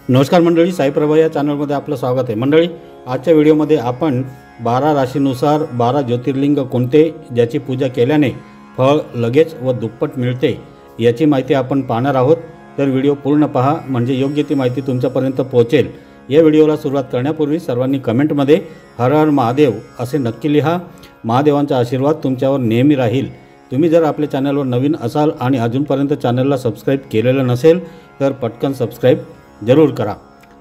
नमस्कार मंडळी, साईप्रभा या चॅनलमध्ये आपलं स्वागत आहे। मंडळी, आजच्या व्हिडिओमध्ये आपण 12 राशीनुसार 12 ज्योतिर्लिंग कोणते ज्याची पूजा केल्याने फळ लगेच व दुप्पट मिळते याची माहिती आपण पाहणार आहोत। तर व्हिडिओ पूर्ण पहा म्हणजे योग्य ती माहिती तुमच्यापर्यंत पोहोचेल। या व्हिडिओला सुरुवात करण्यापूर्वी सर्वांनी कमेंटमध्ये हर हर महादेव असे नक्की लिहा। महादेवांचा आशीर्वाद तुमच्यावर नेहमी राहील। तुम्ही जर आपल्या चॅनलवर नवीन असाल आणि अजूनपर्यंत चॅनलला सबस्क्राईब केलेलं नसेल तर पटकन सबस्क्राईब जरूर करा।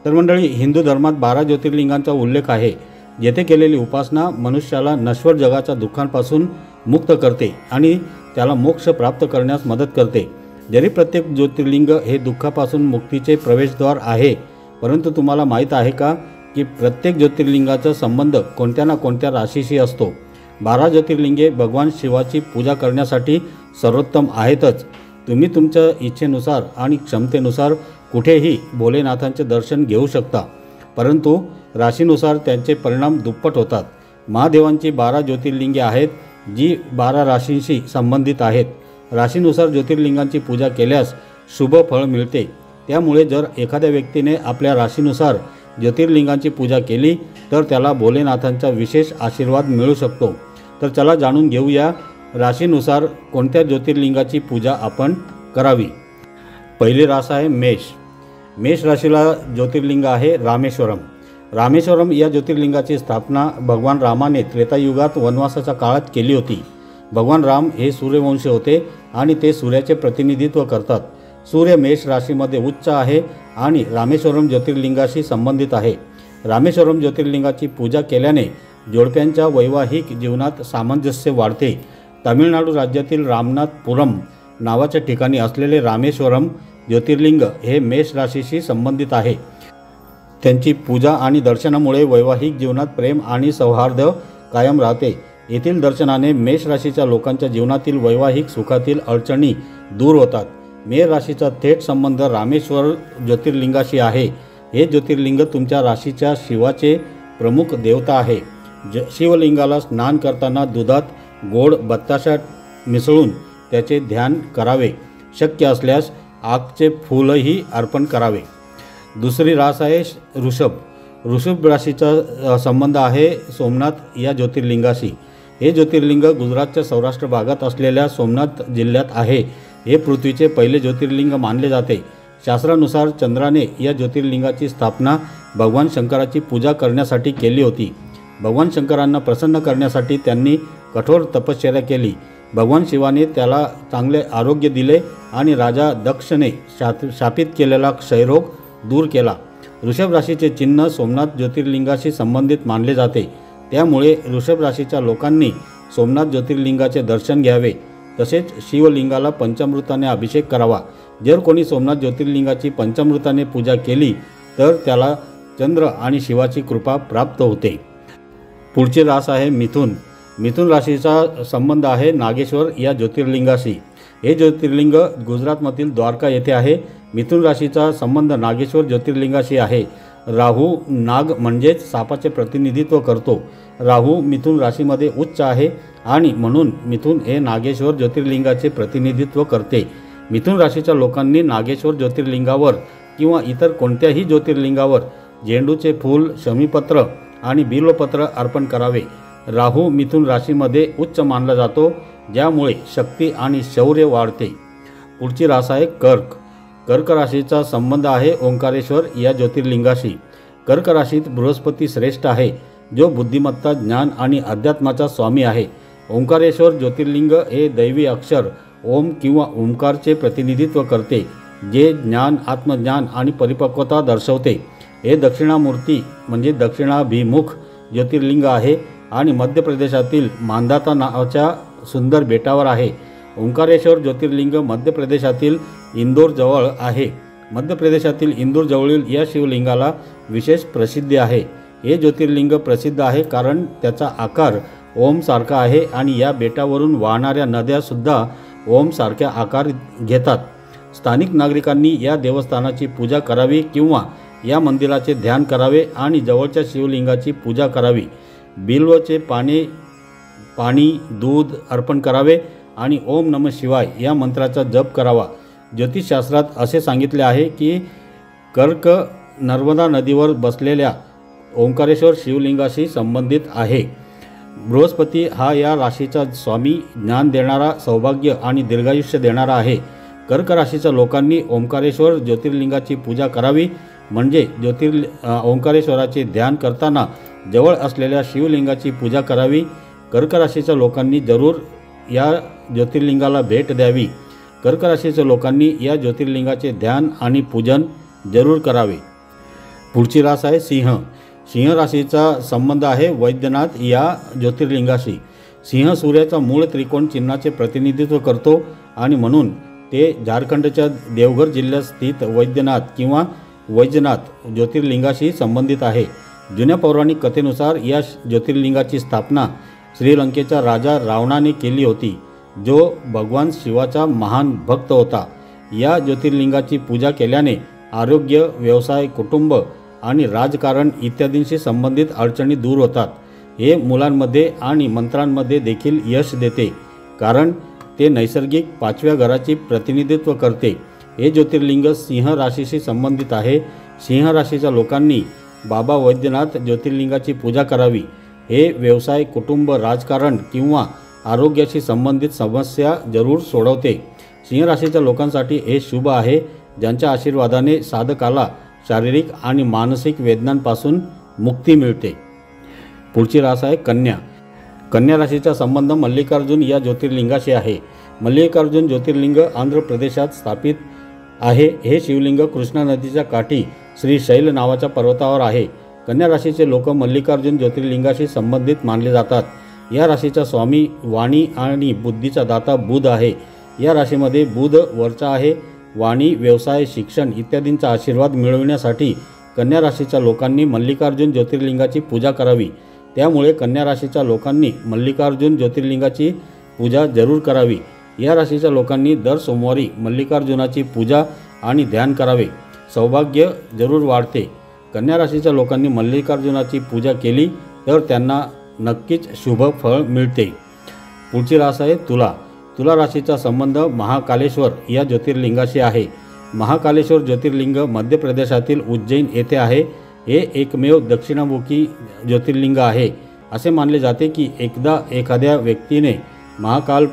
तर मंडळी, हिंदू धर्मात 12 ज्योतिर्लिंगांचा उल्लेख आहे जेथे केलेली उपासना मनुष्याला नश्वर जगाच्या दुःखांपासून मुक्त करते आणि त्याला मोक्ष प्राप्त करण्यास मदत करते। जरी प्रत्येक ज्योतिर्लिंग हे दुःखापासून मुक्तीचे प्रवेशद्वार आहे, परंतु तुम्हाला माहीत आहे का की प्रत्येक ज्योतिर्लिंगाचा संबंध कोणत्या ना कोणत्या राशीशी असतो। 12 ज्योतिर्लिंगे भगवान शिवाची पूजा करण्यासाठी सर्वोत्तम आहेतच। तुम्ही तुमच्या इच्छेनुसार आणि क्षमतेनुसार कुठेही भोलेनाथांचे दर्शन घेऊ शकता, परंतु राशीनुसार त्यांचे परिणाम दुप्पट होतात। महादेवांची 12 ज्योतिर्लिंगे आहेत जी 12 राशींशी संबंधित आहेत। राशीनुसार ज्योतिर्लिंगांची पूजा केल्यास शुभ फळ मिळते। त्यामुळे जर एखाद्या व्यक्तीने आपल्या राशीनुसार ज्योतिर्लिंगांची पूजा केली तर त्याला भोलेनाथांचा विशेष आशीर्वाद मिळू शकतो। तर चला जाणून घेऊया राशीनुसार कोणत्या ज्योतिर्लिंगाची पूजा आपण करावी। पहिली रास आहे मेष। मेष राशीला ज्योतिर्लिंग आहे रामेश्वरम। रामेश्वरम या ज्योतिर्लिंगाची स्थापना भगवान रामाने त्रेतायुगात वनवासाच्या काळात केली होती। भगवान राम हे सूर्यवंशी होते आणि ते सूर्याचे प्रतिनिधित्व करतात। सूर्य मेष राशीमध्ये उच्च आहे आणि रामेश्वरम ज्योतिर्लिंगाशी संबंधित आहे। रामेश्वरम ज्योतिर्लिंगाची पूजा केल्याने जोडप्यांच्या वैवाहिक जीवनात सामंजस्य वाढते। तामिळनाडू राज्यातील रामनाथपुरम नावाच्या ठिकाणी असलेले रामेश्वरम ज्योतिर्लिंग हे मेष राशीशी संबंधित आहे। त्यांची पूजा आणि दर्शनामुळे वैवाहिक जीवनात प्रेम आणि सौहार्द कायम राहते। येथील दर्शनाने मेष राशीच्या लोकांच्या जीवनातील वैवाहिक सुखातील अडचणी दूर होतात। मेष राशीचा थेट संबंध रामेश्वर ज्योतिर्लिंगाशी आहे। हे ज्योतिर्लिंग तुमच्या राशीच्या शिवाचे प्रमुख देवता आहे। शिवलिंगाला स्नान करताना दुधात गोड बत्ताशा मिसळून त्याचे ध्यान करावे। शक्य असल्यास आकचे फूलही अर्पण करावे। दुसरी रास आहे ऋषभ। ऋषभ राशीचा संबंध आहे सोमनाथ या ज्योतिर्लिंगाशी। हे ज्योतिर्लिंग गुजरातच्या सौराष्ट्र भागात असलेल्या सोमनाथ जिल्ह्यात आहे। हे पृथ्वीचे पहिले ज्योतिर्लिंग मानले जाते। शास्त्रानुसार चंद्राने या ज्योतिर्लिंगाची स्थापना भगवान शंकराची पूजा करण्यासाठी केली होती। भगवान शंकरांना प्रसन्न करण्यासाठी त्यांनी कठोर तपश्चर्या केली। भगवान शिवाने त्याला चांगले आरोग्य दिले आणि राजा दक्षने शापित केलेला क्षयरोग दूर केला। ऋषभ राशीचे चिन्ह सोमनाथ ज्योतिर्लिंगाशी संबंधित मानले जाते। त्यामुळे ऋषभ राशीच्या लोकांनी सोमनाथ ज्योतिर्लिंगाचे दर्शन घ्यावे। तसेच शिवलिंगाला पंचामृताने अभिषेक करावा। जर कोणी सोमनाथ ज्योतिर्लिंगाची पंचामृताने पूजा केली तर त्याला चंद्र आणि शिवाची कृपा प्राप्त होते। पुढची रास आहे मिथुन। मिथुन राशीचा संबंध आहे नागेश्वर या ज्योतिर्लिंगाशी। हे ज्योतिर्लिंग गुजरातमधील द्वारका येथे आहे। मिथुन राशीचा संबंध नागेश्वर ज्योतिर्लिंगाशी आहे। राहू नाग म्हणजेच सापाचे प्रतिनिधित्व करतो। राहू मिथुन राशीमध्ये उच्च आहे आणि म्हणून मिथुन हे नागेश्वर ज्योतिर्लिंगाचे प्रतिनिधित्व करते। मिथुन राशीच्या लोकांनी नागेश्वर ज्योतिर्लिंगावर किंवा इतर कोणत्याही ज्योतिर्लिंगावर झेंडूचे फूल, शमीपत्र आणि बिल्वपत्र अर्पण करावे। राहू मिथुन राशीमध्ये उच्च मानला जातो, ज्यामुळे शक्ती आणि शौर्य वाढते। पुढची रास आहे कर्क। कर्क राशीचा संबंध आहे ओंकारेश्वर या ज्योतिर्लिंगाशी। कर्क राशीत बृहस्पती श्रेष्ठ आहे, जो बुद्धिमत्ता, ज्ञान आणि अध्यात्माचा स्वामी आहे। ओंकारेश्वर ज्योतिर्लिंग हे दैवी अक्षर ओम किंवा ओंकारचे प्रतिनिधित्व करते, जे ज्ञान, आत्मज्ञान आणि परिपक्वता दर्शवते। हे दक्षिणामूर्ती म्हणजे दक्षिणाभिमुख ज्योतिर्लिंग आहे आणि मध्य प्रदेशातील मांधाता नावाच्या सुंदर बेटावर आहे। ओंकारेश्वर ज्योतिर्लिंग मध्य प्रदेशातील इंदोर जवळ आहे। मध्य प्रदेशातील इंदोर जवळील या शिवलिंगाला विशेष प्रसिद्धी आहे। हे ज्योतिर्लिंग प्रसिद्ध आहे कारण त्याचा आकार ओम सारखा आहे आणि या बेटावरून वाहणाऱ्या नद्यासुद्धा ओम सारख्या आकार घेतात। स्थानिक नागरिकांनी या देवस्थानाची पूजा करावी किंवा या मंदिराचे ध्यान करावे आणि जवळच्या शिवलिंगाची पूजा करावी। बिल्वचे पाणी दूध अर्पण करावे आणि ओम नमः शिवाय या मंत्राचा जप करावा। ज्योतिषशास्त्रात असे सांगितले आहे की कर्क नर्मदा नदीवर बसलेल्या ओंकारेश्वर शिवलिंगाशी संबंधित आहे। बृहस्पती हा या राशीचा स्वामी, ज्ञान देणारा, सौभाग्य आणि दीर्घायुष्य देणारा आहे। कर्क राशीच्या लोकांनी ओंकारेश्वर ज्योतिर्लिंगाची पूजा करावी, म्हणजे ओंकारेश्वराचे ध्यान करताना जवळ असलेल्या शिवलिंगाची पूजा करावी। कर्क राशीच्या लोकांनी जरूर या ज्योतिर्लिंगाला भेट द्यावी। कर्क राशीच्या लोकांनी या ज्योतिर्लिंगाचे ध्यान आणि पूजन जरूर करावे। पुढची रास आहे सिंह। सिंह राशीचा संबंध आहे वैद्यनाथ या ज्योतिर्लिंगाशी। सिंह सूर्याचा मूळ त्रिकोण चिन्हाचे प्रतिनिधित्व करतो आणि म्हणून ते झारखंडच्या देवघर जिल्ह्यात स्थित वैद्यनाथ किंवा वैजनाथ ज्योतिर्लिंगाशी संबंधित आहे। जुन्या पौराणिक कथेनुसार या ज्योतिर्लिंगाची स्थापना श्रीलंकेच्या राजा रावणाने केली होती, जो भगवान शिवाचा महान भक्त होता। या ज्योतिर्लिंगाची पूजा केल्याने आरोग्य, व्यवसाय, कुटुंब आणि राजकारण इत्यादींशी संबंधित अडचणी दूर होतात। हे मुलांमध्ये आणि मंत्रांमध्ये देखील यश देते, कारण ते नैसर्गिक 5व्या घराचे प्रतिनिधित्व करते। हे ज्योतिर्लिंग सिंह राशीशी संबंधित आहे। सिंह राशीच्या लोकांनी बाबा वैद्यनाथ ज्योतिर्लिंगाची पूजा करावी। हे व्यवसाय, कुटुंब, राजकारण किंवा आरोग्याशी संबंधित समस्या जरूर सोडवते। सिंह राशीच्या लोकांसाठी हे शुभ आहे, ज्यांच्या आशीर्वादाने साधकाला शारीरिक आणि मानसिक वेदनांपासून मुक्ती मिळते। पुढची रास आहे कन्या। कन्या राशीचा संबंध मल्लिकार्जुन या ज्योतिर्लिंगाशी आहे। मल्लिकार्जुन ज्योतिर्लिंग आंध्र प्रदेशात स्थापित आहे। हे शिवलिंग कृष्णा नदीच्या काठी श्रीशैल नावाच्या पर्वतावर आहे। कन्या राशीचे लोक मल्लिकार्जुन ज्योतिर्लिंगाशी संबंधित मानले जातात। या राशीचा स्वामी वाणी आणि बुद्धीचा दाता बुध आहे। या राशीमध्ये बुध वरचा आहे। वाणी, व्यवसाय, शिक्षण इत्यादींचा आशीर्वाद मिळविण्यासाठी कन्या राशीच्या लोकांनी मल्लिकार्जुन ज्योतिर्लिंगाची पूजा करावी। त्यामुळे कन्या राशीच्या लोकांनी मल्लिकार्जुन ज्योतिर्लिंगाची पूजा जरूर करावी। या राशीच्या लोकांनी दर सोमवारी मल्लिकार्जुनाची पूजा आणि ध्यान करावे। सौभाग्य जरूर वाढते। कन्या राशीच्या लोकांनी मल्लिकार्जुनाची पूजा केली तर त्यांना नक्कीच शुभ फळ मिळते। पुढची रास आहे तुला। तुला राशीचा संबंध महाकालेश्वर या ज्योतिर्लिंगाशी आहे। महाकालेश्वर ज्योतिर्लिंग मध्य प्रदेशातील उज्जैन येथे आहे। हे एकमेव दक्षिणामुखी ज्योतिर्लिंग आहे। असे मानले जाते की एकदा एखाद्या व्यक्तीने महाकाल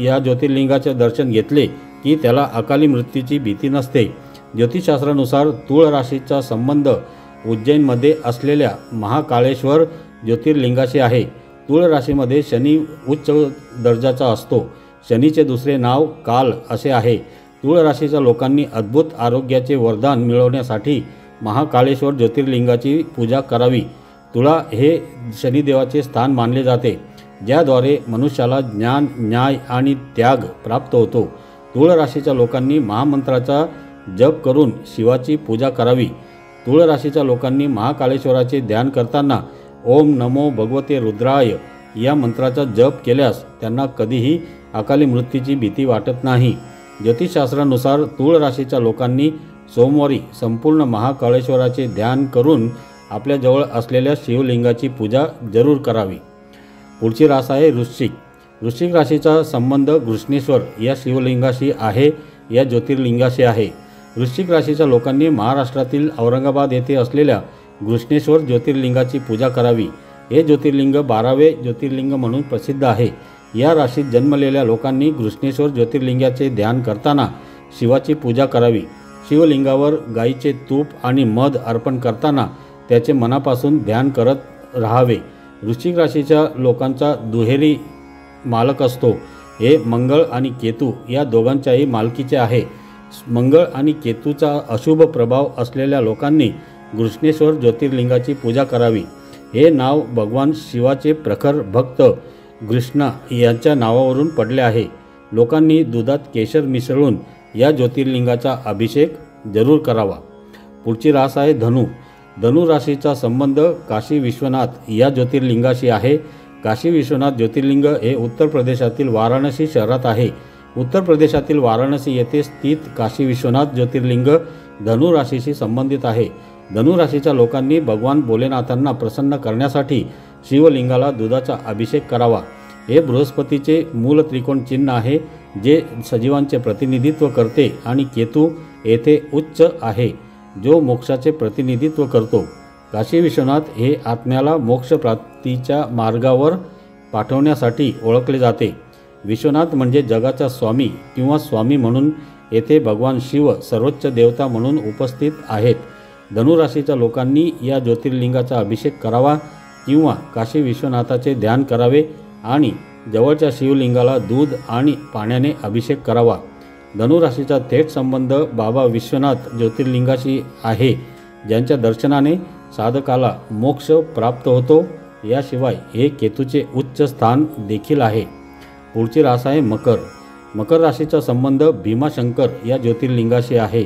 या ज्योतिर्लिंगाचे दर्शन घेतले की त्याला अकाली मृत्यूची भीती नसते। ज्योतिषशास्त्रानुसार तुळ राशीचा संबंध उज्जैनमध्ये असलेल्या महाकालेश्वर ज्योतिर्लिंगाशी आहे। तुळ राशीमध्ये शनी उच्च दर्जाचा असतो। शनीचे दुसरे नाव काल असे आहे। तुळ राशीच्या लोकांनी अद्भुत आरोग्याचे वरदान मिळवण्यासाठी महाकालेश्वर ज्योतिर्लिंगाची पूजा करावी। तुळा हे शनिदेवाचे स्थान मानले जाते, ज्याद्वारे मनुष्याला ज्ञान, न्याय आणि त्याग प्राप्त होतो। तुळ राशीच्या लोकांनी महामंत्राचा जप करून शिवाची पूजा करावी। तुळ राशीच्या लोकांनी महाकालेश्वराचे ध्यान करताना ओम नमो भगवते रुद्राय या मंत्राचा जप केल्यास त्यांना कधीही अकाली मृत्यूची भीती वाटत नाही। ज्योतिषशास्त्रानुसार तुळ राशीच्या लोकांनी सोमवारी संपूर्ण महाकालेश्वराचे ध्यान करून आपल्याजवळ असलेल्या शिवलिंगाची पूजा जरूर करावी। पुढची रास आहे वृश्चिक। वृश्चिक राशीचा संबंध घृष्णेश्वर या शिवलिंगाशी आहे, या ज्योतिर्लिंगाशी आहे। वृश्चिक राशीच्या लोकांनी महाराष्ट्रातील औरंगाबाद येथे असलेल्या घृष्णेश्वर ज्योतिर्लिंगाची पूजा करावी। हे ज्योतिर्लिंग 12वे ज्योतिर्लिंग म्हणून प्रसिद्ध आहे। या राशीत जन्मलेल्या लोकांनी घृष्णेश्वर ज्योतिर्लिंगाचे ध्यान करताना शिवाची पूजा करावी। शिवलिंगावर गाईचे तूप आणि मध अर्पण करताना त्याचे मनापासून ध्यान करत राहावे। वृश्चिक राशीच्या लोकांचा दुहेरी मालक असतो। हे मंगळ आणि केतू या दोघांच्याही मालकीचे आहे। मंगळ आणि केतूचा अशुभ प्रभाव असलेल्या लोकांनी घृष्णेश्वर ज्योतिर्लिंगाची पूजा करावी। हे नाव भगवान शिवाचे प्रखर भक्त कृष्णा यांच्या नावावरून पडले आहे। लोकांनी दुधात केशर मिसळून या ज्योतिर्लिंगाचा अभिषेक जरूर करावा। पुढची रास आहे धनु। धनु राशीचा संबंध काशी विश्वनाथ या ज्योतिर्लिंगाशी आहे। काशी विश्वनाथ ज्योतिर्लिंग हे उत्तर प्रदेशातील वाराणसी शहरात आहे। उत्तर प्रदेशातील वाराणसी येथे स्थित काशी विश्वनाथ ज्योतिर्लिंग धनु राशीशी संबंधित आहे। धनु राशीच्या लोकांनी भगवान भोलेनाथांना प्रसन्न करण्यासाठी शिवलिंगाला दुधाचा अभिषेक करावा। हे बृहस्पतीचे मूल त्रिकोण चिन्ह आहे, जे सजीवांचे प्रतिनिधित्व करते आणि केतू येथे उच्च आहे। जो मोक्षाचे प्रतिनिधित्व करतो। काशी विश्वनाथ हे आत्म्याला मोक्ष प्राप्तीच्या मार्गावर पाठवण्यासाठी ओळखले जाते। विश्वनाथ म्हणजे जगाचा स्वामी किंवा स्वामी म्हणून येथे भगवान शिव सर्वोच्च देवता म्हणून उपस्थित आहेत। धनुराशीच्या लोकांनी या ज्योतिर्लिंगाचा अभिषेक करावा किंवा काशी विश्वनाथाचे ध्यान करावे आणि जवळच्या शिवलिंगाला दूध आणि पाण्याने अभिषेक करावा। धनुराशीचा थेट संबंध बाबा विश्वनाथ ज्योतिर्लिंगाशी आहे, ज्यांच्या दर्शनाने साधकाला मोक्ष प्राप्त होतो। याशिवाय हे केतूचे उच्च स्थान देखील आहे। पुढची रास आहे मकर। मकर राशीचा संबंध भीमाशंकर या ज्योतिर्लिंगाशी आहे।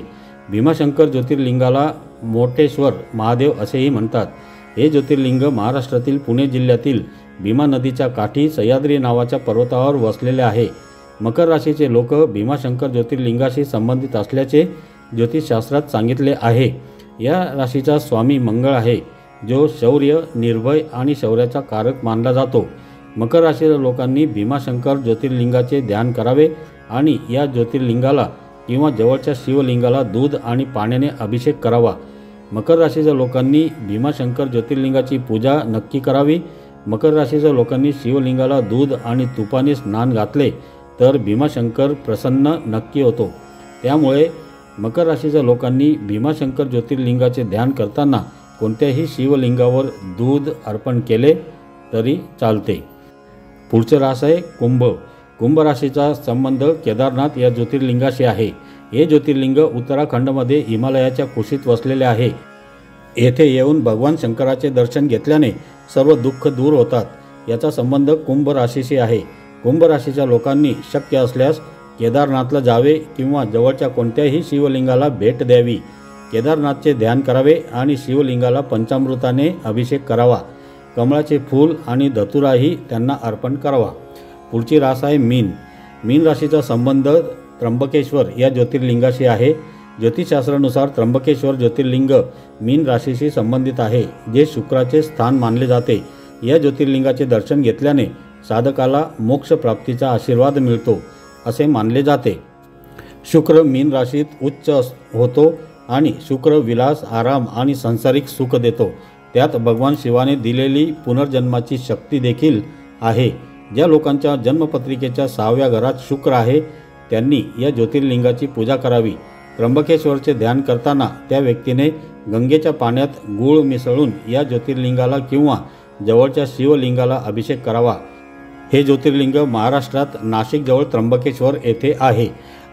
भीमाशंकर ज्योतिर्लिंगाला मोठेश्वर महादेव असेही म्हणतात। हे ज्योतिर्लिंग महाराष्ट्रातील पुणे जिल्ह्यातील भीमा नदीच्या काठी सह्याद्री नावाच्या पर्वतावर वसलेले आहे। मकर राशीचे लोक भीमाशंकर ज्योतिर्लिंगाशी संबंधित असल्याचे ज्योतिषशास्त्रात सांगितले आहे। या राशीचा स्वामी मंगळ आहे, जो शौर्य, निर्भय आणि शौर्याचा कारक मानला जातो। मकर राशीच्या लोकांनी भीमाशंकर ज्योतिर्लिंगाचे ध्यान करावे आणि या ज्योतिर्लिंगाला किंवा जवळच्या शिवलिंगाला दूध आणि पाण्याने अभिषेक करावा। मकर राशीच्या लोकांनी भीमाशंकर ज्योतिर्लिंगाची पूजा नक्की करावी। मकर राशीच्या लोकांनी शिवलिंगाला दूध आणि तुपाने स्नान घातले तर भीमाशंकर प्रसन्न नक्की होतो। त्यामुळे मकर राशीच्या लोकांनी भीमाशंकर ज्योतिर्लिंगाचे ध्यान करताना कोणत्याही शिवलिंगावर दूध अर्पण केले तरी चालते। पुढचे रास आहे कुंभ। कुंभ राशीचा संबंध केदारनाथ या ज्योतिर्लिंगाशी आहे। हे ज्योतिर्लिंग उत्तराखंडमध्ये हिमालयाच्या कुशीत वसलेले आहे। येथे येऊन भगवान शंकराचे दर्शन घेतल्याने सर्व दुःख दूर होतात। याचा संबंध कुंभ राशीशी आहे। कुंभ राशीच्या लोकांनी शक्य असल्यास केदारनाथला जावे किंवा जवळच्या कोणत्याही शिवलिंगाला भेट द्यावी। केदारनाथचे ध्यान करावे आणि शिवलिंगाला पंचामृताने अभिषेक करावा। कमळाचे फूल आणि धतुराही त्यांना अर्पण करावा। पुढची रास आहे मीन। मीन राशीचा संबंध त्र्यंबकेश्वर या ज्योतिर्लिंगाशी आहे। ज्योतिषशास्त्रानुसार त्र्यंबकेश्वर ज्योतिर्लिंग मीन राशीशी संबंधित आहे, जे शुक्राचे स्थान मानले जाते। या ज्योतिर्लिंगाचे दर्शन घेतल्याने साधकाला मोक्ष प्राप्तीचा आशीर्वाद मिळतो असे मानले जाते। शुक्र मीन राशीत उच्च होतो आणि शुक्र विलास, आराम आणि सांसारिक सुख देतो। त्यात भगवान शिवाने दिलेली पुनर्जन्माची शक्ती देखील आहे। ज्या लोकांच्या जन्मपत्रिकेच्या 6व्या घरात शुक्र आहे त्यांनी या ज्योतिर्लिंगाची पूजा करावी। त्र्यंबकेश्वरचे ध्यान करताना त्या व्यक्तीने गंगेच्या पाण्यात गूळ मिसळून या ज्योतिर्लिंगाला किंवा जवळच्या शिवलिंगाला अभिषेक करावा। हे ज्योतिर्लिंग महाराष्ट्रात नाशिकजवळ त्र्यंबकेश्वर येथे आहे।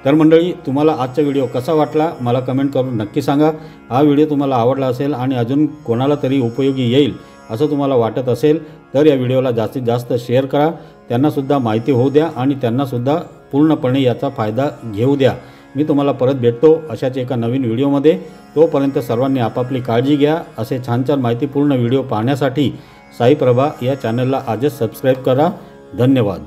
तर मंडळी, तुम्हाला आजचा व्हिडिओ कसा वाटला मला कमेंट करून नक्की सांगा। हा व्हिडिओ तुम्हाला आवडला असेल आणि अजून कोणाला तरी उपयोगी येईल असं तुम्हाला वाटत असेल तर या व्हिडिओला जास्तीत जास्त शेअर करा। त्यांनासुद्धा माहिती होऊ द्या आणि त्यांनासुद्धा पूर्णपणे याचा फायदा घेऊ द्या। मी तुम्हाला परत भेटतो अशाच एका नवीन व्हिडिओमध्ये। तोपर्यंत सर्वांनी आपापली काळजी घ्या। असे छान छान माहितीपूर्ण व्हिडिओ पाहण्यासाठी साई प्रभा या चॅनलला आजच सबस्क्राईब करा। धन्यवाद।